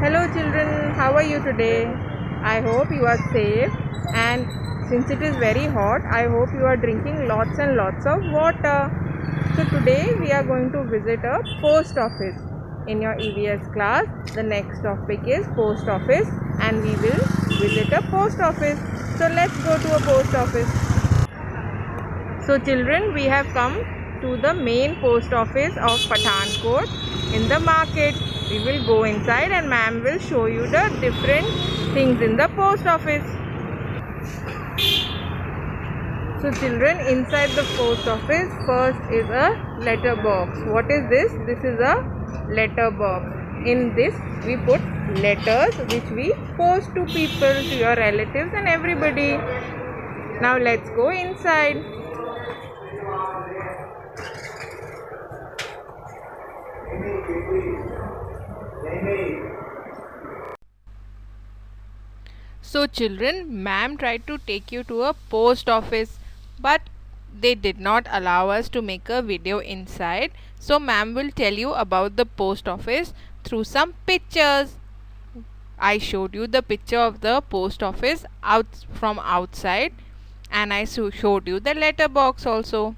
Hello children, how are you today? I hope you are safe, and since it is very hot, I hope you are drinking lots and lots of water. So today we are going to visit a post office. In your EVS class, the next topic is post office and we will visit a post office. So let's go to a post office. So children, we have come to the main post office of Pathankot in the market. We will go inside and ma'am will show you the different things in the post office. So children, inside the post office, first is a letter box. What is this? This is a letter box. In this we put letters which we post to people, to your relatives and everybody. Now let's go inside. So children, ma'am tried to take you to a post office, but they did not allow us to make a video inside. So ma'am will tell you about the post office through some pictures. I showed you the picture of the post office from outside, and I showed you the letter box also.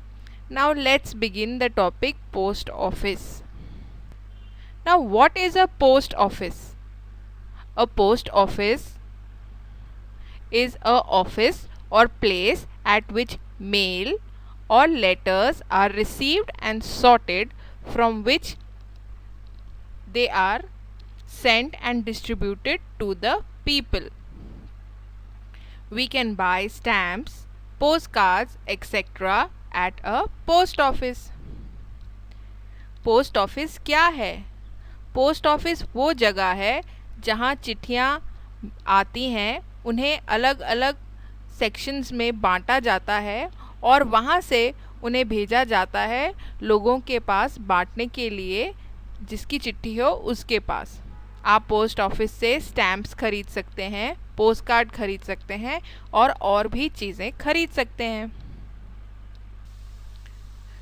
Now let's begin the topic post office. Now what is a post office? A post office is a office or place at which mail or letters are received and sorted, from which they are sent and distributed to the people. We can buy stamps, postcards, etc. at a post office. Post office क्या है? Post office वो जगह है जहाँ चिट्ठियाँ आती हैं, उन्हें अलग अलग सेक्शंस में बांटा जाता है और वहाँ से उन्हें भेजा जाता है लोगों के पास बांटने के लिए, जिसकी चिट्ठी हो उसके पास. आप पोस्ट ऑफिस से स्टैम्प्स खरीद सकते हैं, पोस्ट कार्ड खरीद सकते हैं और भी चीज़ें खरीद सकते हैं.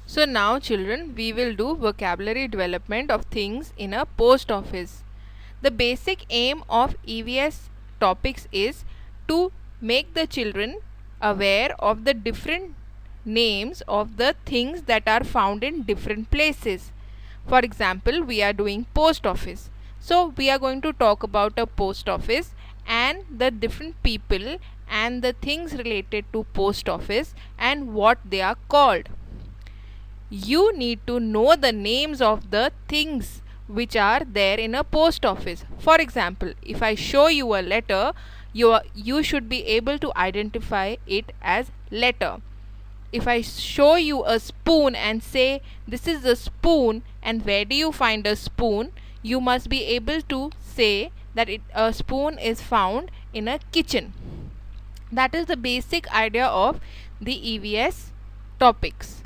So now children, we will do vocabulary development of things in a post office. The basic aim of EVS topics is to make the children aware of the different names of the things that are found in different places. For example, we are doing post office. So we are going to talk about a post office and the different people and the things related to post office and what they are called. You need to know the names of the things which are there in a post office. For example, if I show you a letter, you should be able to identify it as letter. If I show you a spoon and say this is a spoon and where do you find a spoon, you must be able to say that a spoon is found in a kitchen. That is the basic idea of the EVS topics.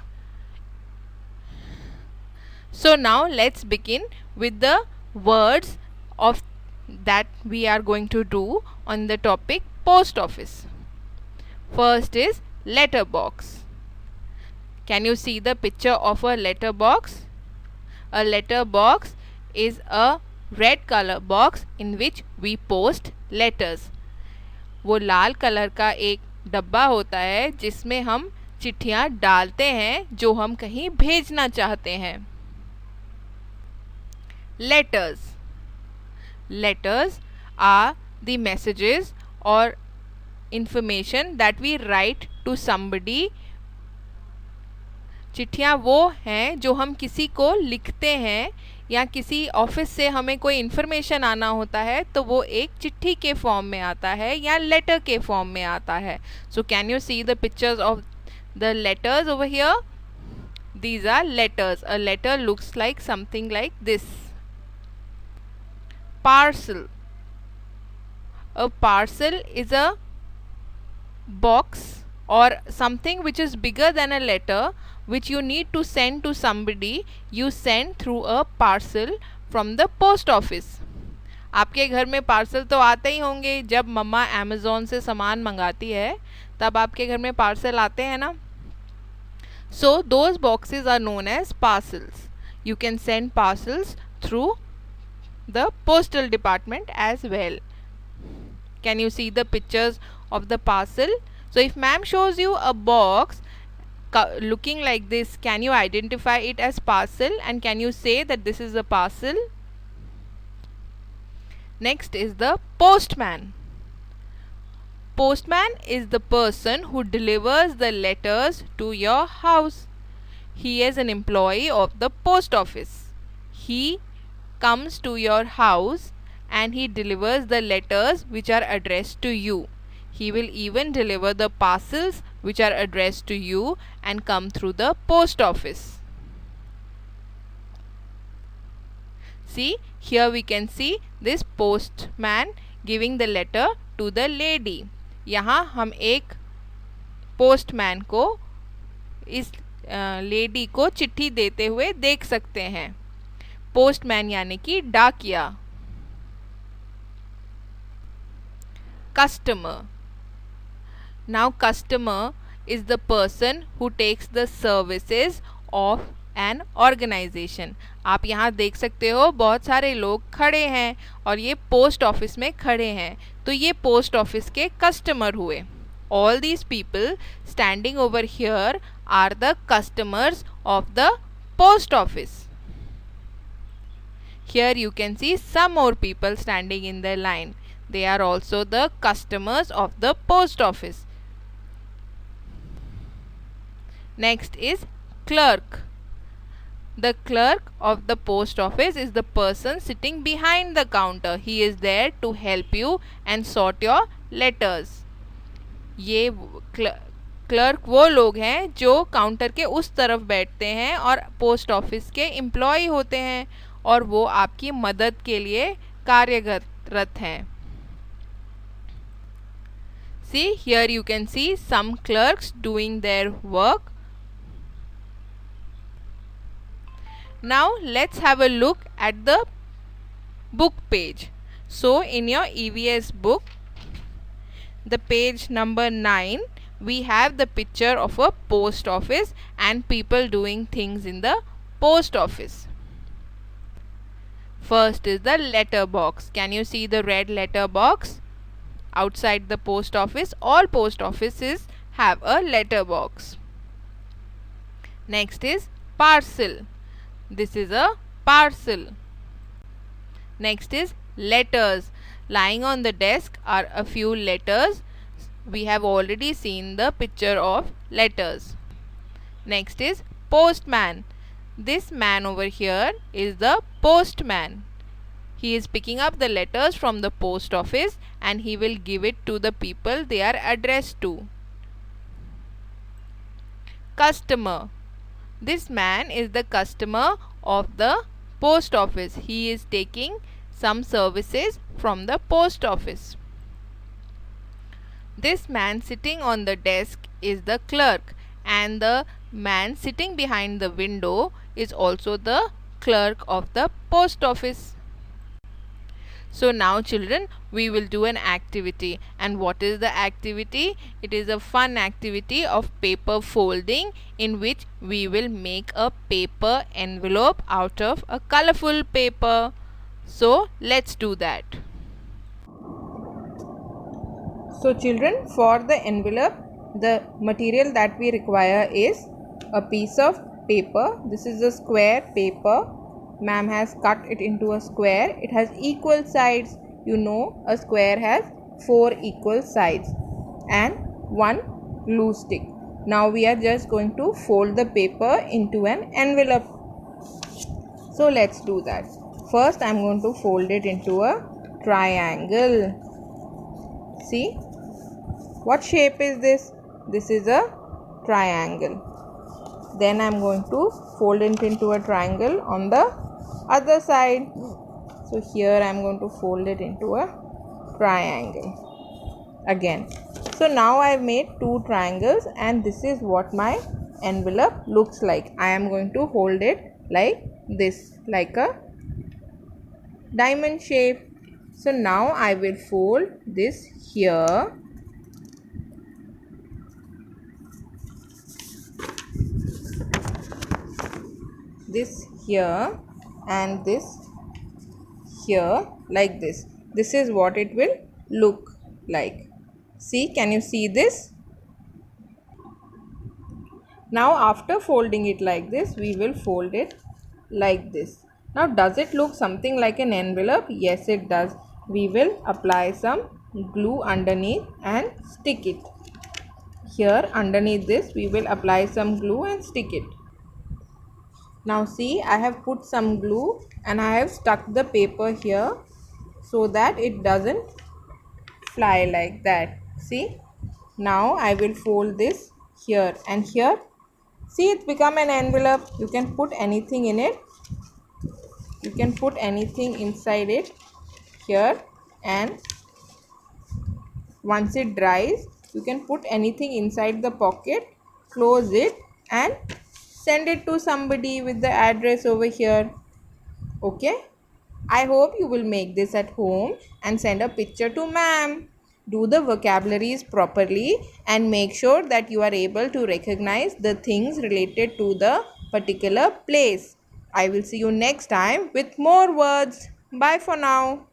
So now let's begin with the words of that we are going to do on the topic post office. First is letter box. Can you see the picture of a letter box? A letter box is a red color box in which we post letters. वो लाल colour का एक डब्बा होता है जिसमें हम चिट्ठियाँ डालते हैं जो हम कहीं भेजना चाहते हैं. Letters. Letters are the messages or information that we write to somebody. चिट्ठियाँ वो हैं जो हम किसी को लिखते हैं या किसी ऑफिस से हमें कोई इन्फॉर्मेशन आना होता है तो वो एक चिट्ठी के फॉर्म में आता है या लेटर के फॉर्म में आता है. So can you see the pictures of the letters over here? These are letters. A letter looks like something like this. Parcel. A parcel is a box or something which is bigger than a letter which you need to send to somebody. You send through a parcel from the post office. आपके घर में parcel तो आते ही होंगे. जब मम्मा Amazon से सामान मंगाती है तब आपके घर में पार्सल आते हैं ना. So those boxes are known as parcels. You can send parcels through the postal department as well. Can you see the pictures of the parcel? So if ma'am shows you a box looking like this, can you identify it as parcel, and can you say that this is a parcel? Next is the postman. Postman is the person who delivers the letters to your house. He is an employee of the post office. He comes to your house and he delivers the letters which are addressed to you. He will even deliver the parcels which are addressed to you and come through the post office. See, here we can see this postman giving the letter to the lady. यहाँ हम एक postman को इस lady को चिट्ठी देते हुए देख सकते हैं. पोस्टमैन यानी कि डाकिया. Customer. Now customer is the person who takes the services of an organization. आप यहाँ देख सकते हो बहुत सारे लोग खड़े हैं और ये पोस्ट ऑफिस में खड़े हैं, तो ये पोस्ट ऑफिस के कस्टमर हुए. All these people standing over here are the customers of the post office. Here you can see some more people standing in the line. They are also the customers of the post office. Next is clerk. The clerk of the post office is the person sitting behind the counter. He is there to help you and sort your letters. ये clerk वो लोग हैं जो counter के उस तरफ बैठते हैं और पोस्ट ऑफिस के एम्प्लॉय होते हैं और वो आपकी मदद के लिए कार्यरत हैं. See, here you can see some clerks doing their work. Now let's have a look at the book page. So in your EVS book, the page number 9, we have the picture of a post office and people doing things in the post office. First is the letter box. Can you see the red letter box? Outside the post office, all post offices have a letter box. Next is parcel. This is a parcel. Next is letters. Lying on the desk are a few letters. We have already seen the picture of letters. Next is postman. This man over here is the postman. He is picking up the letters from the post office and he will give it to the people they are addressed to. Customer. This man is the customer of the post office. He is taking some services from the post office. This man sitting on the desk is the clerk, and the man sitting behind the window is also the clerk of the post office. So now children, we will do an activity. And what is the activity? It is a fun activity of paper folding in which we will make a paper envelope out of a colorful paper. So let's do that. So children, for the envelope, the material that we require is a piece of paper. This is a square paper. Ma'am has cut it into a square. It has equal sides. You know, a square has 4 equal sides and 1 glue stick. Now we are just going to fold the paper into an envelope. So let's do that. First I am going to fold it into a triangle. See, what shape is this? This is a triangle. Then I am going to fold it into a triangle on the other side. So here I am going to fold it into a triangle again. So now I have made 2 triangles and this is what my envelope looks like. I am going to hold it like this, like a diamond shape. So now I will fold this here. This here and this here like this. This is what it will look like. See, can you see this? Now after folding it like this, we will fold it like this. Now does it look something like an envelope? Yes, it does. We will apply some glue underneath and stick it. Here underneath this we will apply some glue and stick it. Now see, I have put some glue and I have stuck the paper here so that it doesn't fly like that. See, now I will fold this here and here. See, it's become an envelope. You can put anything in it. You can put anything inside it here, and once it dries, you can put anything inside the pocket, close it and send it to somebody with the address over here. Okay? I hope you will make this at home and send a picture to ma'am. Do the vocabularies properly and make sure that you are able to recognize the things related to the particular place. I will see you next time with more words. Bye for now.